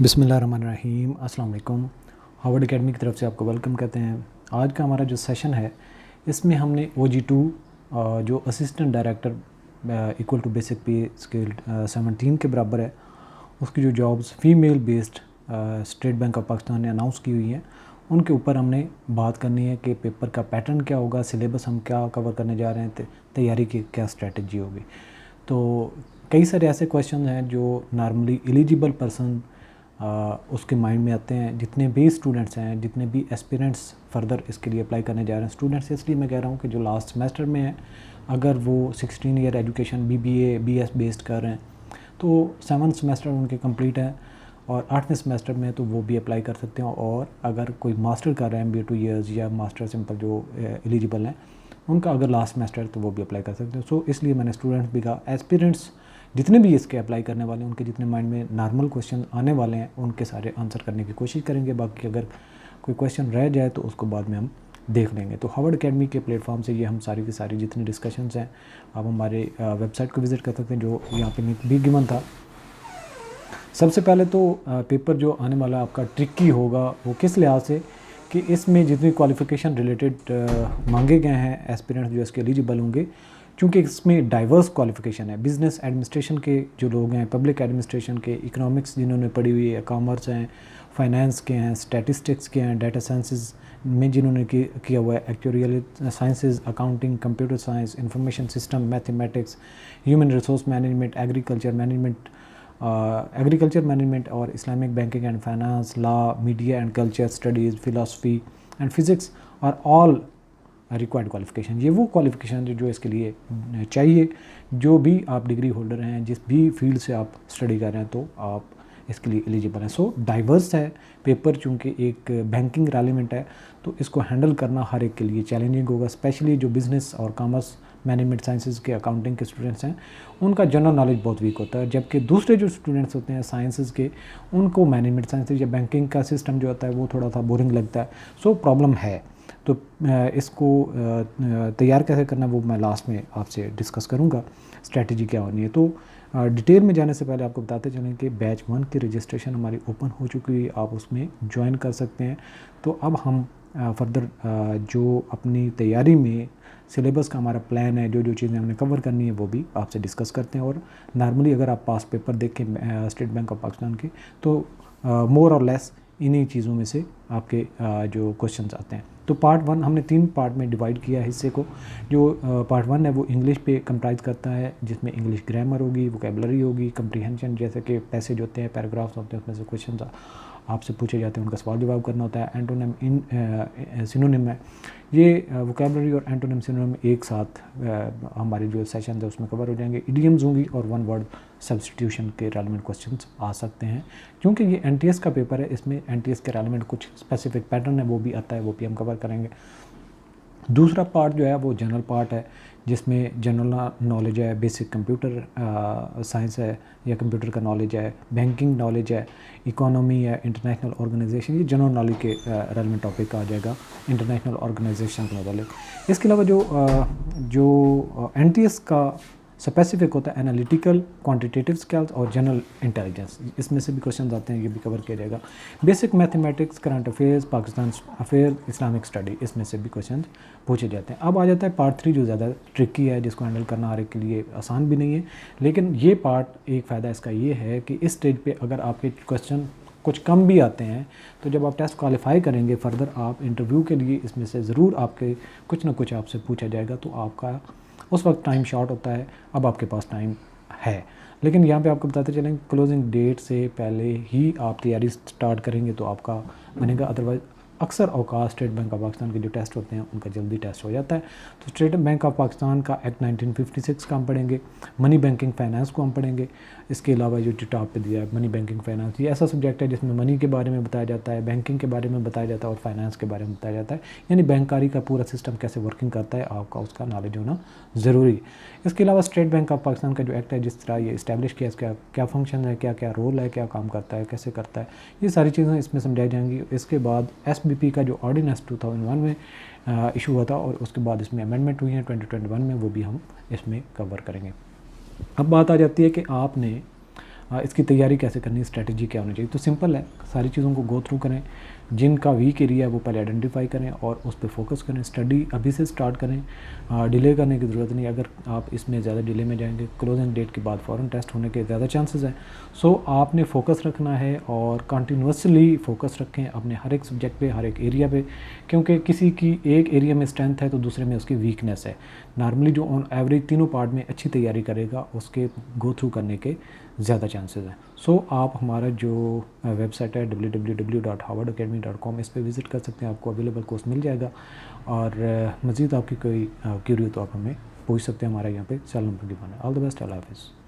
बिस्मिल्लाहिर्रहमानिर्रहीम, अस्सलाम वालेकुम। हार्वर्ड एकेडमी की तरफ से आपको वेलकम कहते हैं। आज का हमारा जो सेशन है इसमें हमने OG2 जो assistant director equal to basic pay scale 17 के बराबर है, उसकी जो jobs female based State Bank of Pakistan ने अनाउंस की हुई हैं, उनके ऊपर हमने बात करनी है कि पेपर का पैटर्न क्या होगा, सिलेबस हम क्या कवर करने जा रहे हैं, तैयारी की क्या स्ट्रेटजी होगी। तो कई सारे ऐसे क्वेश्चन हैं जो नॉर्मली एलिजिबल पर्सन उसके माइंड में आते हैं। जितने भी स्टूडेंट्स हैं, जितने भी एस्पिरेंट्स फर्दर इसके लिए अप्लाई करने जा रहे हैं, स्टूडेंट्स इसलिए मैं कह रहा हूँ कि जो लास्ट सेमेस्टर में है, अगर वो 16 year education BBA BS based कर रहे हैं तो 7th सेमेस्टर उनके कंप्लीट है और 8वें सेमेस्टर में तो वो भी अप्लाई कर सकते हैं। और अगर कोई मास्टर कर रहे हैं MBA 2 ईयर्स या मास्टर सिंपल जो एलिजिबल हैं, उनका अगर लास्ट सेमेस्टर तो वो भी अप्लाई कर सकते हैं। सो इसलिए मैंने स्टूडेंट्स भी कहा, एस्पिरेंट्स जितने भी इसके अप्लाई करने वाले हैं, उनके जितने माइंड में नॉर्मल क्वेश्चन आने वाले हैं उनके सारे आंसर करने की कोशिश करेंगे। बाकी अगर कोई क्वेश्चन रह जाए तो उसको बाद में हम देख लेंगे। तो हार्वर्ड एकेडमी के प्लेटफॉर्म से ये हम सारी की सारी जितनी डिस्कशंस हैं, आप हमारे वेबसाइट को विज़िट कर सकते हैं जो यहाँ पे भी गिवन था। सबसे पहले तो पेपर जो आने वाला आपका ट्रिकी होगा वो किस लिहाज से कि इसमें जितनी क्वालिफ़िकेशन रिलेटेड मांगे गए हैं एस्पिरेंट्स जो इसके एलिजिबल होंगे, क्योंकि इसमें डाइवर्स क्वालिफ़िकेशन है। बिज़नेस एडमिनिस्ट्रेशन के जो लोग हैं, पब्लिक एडमिनिस्ट्रेशन के, इकोनॉमिक्स जिन्होंने पढ़ी हुई है, कॉमर्स हैं, फाइनेंस के हैं, स्टैटिस्टिक्स के हैं, डाटा साइंसेज में जिन्होंने किया हुआ है, actuarial sciences, accounting, computer science, information system, mathematics, human resource management, agriculture management और Islamic banking and finance, law, media and culture studies, philosophy and physics और ऑल रिक्वायर्ड क्वालिफ़िकेशन। ये वो क्वालिफ़िकेशन जो इसके लिए चाहिए। जो भी आप डिग्री होल्डर हैं, जिस भी फील्ड से आप स्टडी कर रहे हैं, तो आप इसके लिए एलिजिबल हैं। सो डाइवर्स है पेपर, चूँकि एक बैंकिंग रेलिवेंट है तो इसको हैंडल करना हर एक के लिए चैलेंजिंग होगा। स्पेशली जो बिज़नेस और कॉमर्स, मैनेजमेंट साइंसेज के, अकाउंटिंग के स्टूडेंट्स हैं, उनका जनरल नॉलेज बहुत वीक होता है, जबकि दूसरे जो स्टूडेंट्स होते हैं साइंसेज के, उनको मैनेजमेंट साइंसेज या बैंकिंग का सिस्टम जो होता है वो थोड़ा सा बोरिंग लगता है। सो प्रॉब्लम है। तो इसको तैयार कैसे करना वो मैं लास्ट में आपसे डिस्कस करूँगा, स्ट्रेटजी क्या होनी है। तो डिटेल में जाने से पहले आपको बताते चलें कि बैच 1 की रजिस्ट्रेशन हमारी ओपन हो चुकी है, आप उसमें ज्वाइन कर सकते हैं। तो अब हम फर्दर जो अपनी तैयारी में सिलेबस का हमारा प्लान है, जो जो चीज़ें हमने कवर करनी है वो भी आपसे डिस्कस करते हैं। और नॉर्मली अगर आप पास पेपर देखें स्टेट बैंक ऑफ पाकिस्तान के, तो मोर और लेस इन्हीं चीज़ों में से आपके जो क्वेश्चंस आते हैं। तो पार्ट 1 हमने 3 पार्ट में डिवाइड किया है हिस्से को। जो पार्ट 1 है वो इंग्लिश पे कंप्राइज करता है, जिसमें इंग्लिश ग्रामर होगी, वोकेबलरी होगी, कंप्रीहेंशन, जैसे कि पैसेज होते हैं, पैराग्राफ्स होते हैं, उसमें से क्वेश्चन आपसे पूछे जाते हैं, उनका सवाल जवाब करना होता है। एंटोनिम सिनोनिम है, ये वोकेबलरी और एंटोनिम सिनोनिम एक साथ हमारे जो सेशन है उसमें कवर हो जाएंगे। इडियम्स होंगी और वन वर्ड सब्स्टिट्यूशन के रेलिवेंट क्वेश्चंस आ सकते हैं। क्योंकि ये NTS का पेपर है, इसमें NTS के रेलिवेंट कुछ स्पेसिफिक पैटर्न है वो भी आता है, वो भी हम कवर करेंगे। दूसरा पार्ट जो है वो जनरल पार्ट है, जिसमें जनरल नॉलेज है, बेसिक कंप्यूटर साइंस है या कंप्यूटर का नॉलेज है, बैंकिंग नॉलेज है, इकोनॉमी है, इंटरनेशनल ऑर्गेनाइजेशन, ये जनरल नॉलेज के रेलिवेंट टॉपिक आ जाएगा, इंटरनेशनल ऑर्गेनाइजेशन के मतलब। इसके अलावा जो NTS का स्पेसिफिक होता है एनालिटिकल, क्वांटिटेटिव स्किल्स और जनरल इंटेलिजेंस, इसमें से भी क्वेश्चन आते हैं, ये भी कवर किया जाएगा। Basic mathematics, current affairs, Pakistan affair, Islamic study, इसमें से भी क्वेश्चन पूछे जाते हैं। अब आ जाता है पार्ट 3 जो ज़्यादा ट्रिकी है, जिसको हैंडल करना हर एक के लिए आसान भी नहीं है। लेकिन ये पार्ट, एक फ़ायदा इसका ये है कि इस स्टेज पर अगर आपके क्वेश्चन कुछ कम भी आते हैं तो जब आप टेस्ट क्वालिफाई करेंगे फर्दर, आप इंटरव्यू के लिए इसमें से ज़रूर आपके कुछ ना कुछ आपसे पूछा जाएगा। तो आपका उस वक्त टाइम शॉर्ट होता है, अब आपके पास टाइम है। लेकिन यहाँ पे आपको बताते चलें, क्लोजिंग डेट से पहले ही आप तैयारी स्टार्ट करेंगे तो आपका बनेगा। अदरवाइज़ अक्सर औकात स्टेट बैंक ऑफ पाकिस्तान के जो टेस्ट होते हैं उनका जल्दी टेस्ट हो जाता है। तो स्टेट बैंक ऑफ पाकिस्तान का एक्ट 1956 का हम पढ़ेंगे, मनी बैंकिंग फाइनेंस को हम पढ़ेंगे। इसके अलावा जो टॉप पे दिया है मनी बैंकिंग फाइनेंस, ये ऐसा सब्जेक्ट है जिसमें मनी के बारे में बताया जाता है, बैंकिंग के बारे में बताया जाता है और फाइनेंस के बारे में बताया जाता है। यानी बैंकारी का पूरा सिस्टम कैसे वर्किंग करता है, आपका उसका नॉलेज होना ज़रूरी है। इसके अलावा स्टेट बैंक ऑफ पाकिस्तान का जो एक्ट है, जिस तरह ये इस्टेब्लिश किया, इसका क्या फंक्शन है, क्या क्या रोल है, क्या काम करता है, कैसे करता है, ये सारी चीज़ें इसमें समझाई जाएंगी। इसके बाद SBP का जो ऑर्डिनेंस 2001 में इशू हुआ था और उसके बाद इसमें अमेंडमेंट हुई है 2021 में, वो भी हम इसमें कवर करेंगे। अब बात आ जाती है कि आपने इसकी तैयारी कैसे करनी है, स्ट्रेटजी क्या होनी चाहिए। तो सिंपल है, सारी चीज़ों को गो थ्रू करें, जिनका वीक एरिया है वो पहले आइडेंटिफाई करें और उस पर फोकस करें, स्टडी अभी से स्टार्ट करें, डिले करने की ज़रूरत नहीं। अगर आप इसमें ज़्यादा डिले में जाएंगे, क्लोजिंग डेट के बाद फ़ौरन टेस्ट होने के ज़्यादा चांसेस हैं। सो आपने फोकस रखना है और कंटिन्यूसली फोकस रखें अपने हर एक सब्जेक्ट पे, हर एक एरिया पे, क्योंकि किसी की एक एरिया में स्ट्रेंथ है तो दूसरे में उसकी वीकनेस है। नॉर्मली जो ऑन एवरेज तीनों पार्ट में अच्छी तैयारी करेगा उसके गो थ्रू करने के ज़्यादा चांसेस हैं। सो आप हमारा जो वेबसाइट है www.harvardacademy.com, इस पर विज़िट कर सकते हैं, आपको अवेलेबल कोर्स मिल जाएगा। और मज़ीद आपकी कोई क्यूरी हो तो आप हमें पूछ सकते हैं, हमारा यहाँ पे सेल नंबर गिवन है। ऑल द बेस्ट, अल्लाह हाफिज़।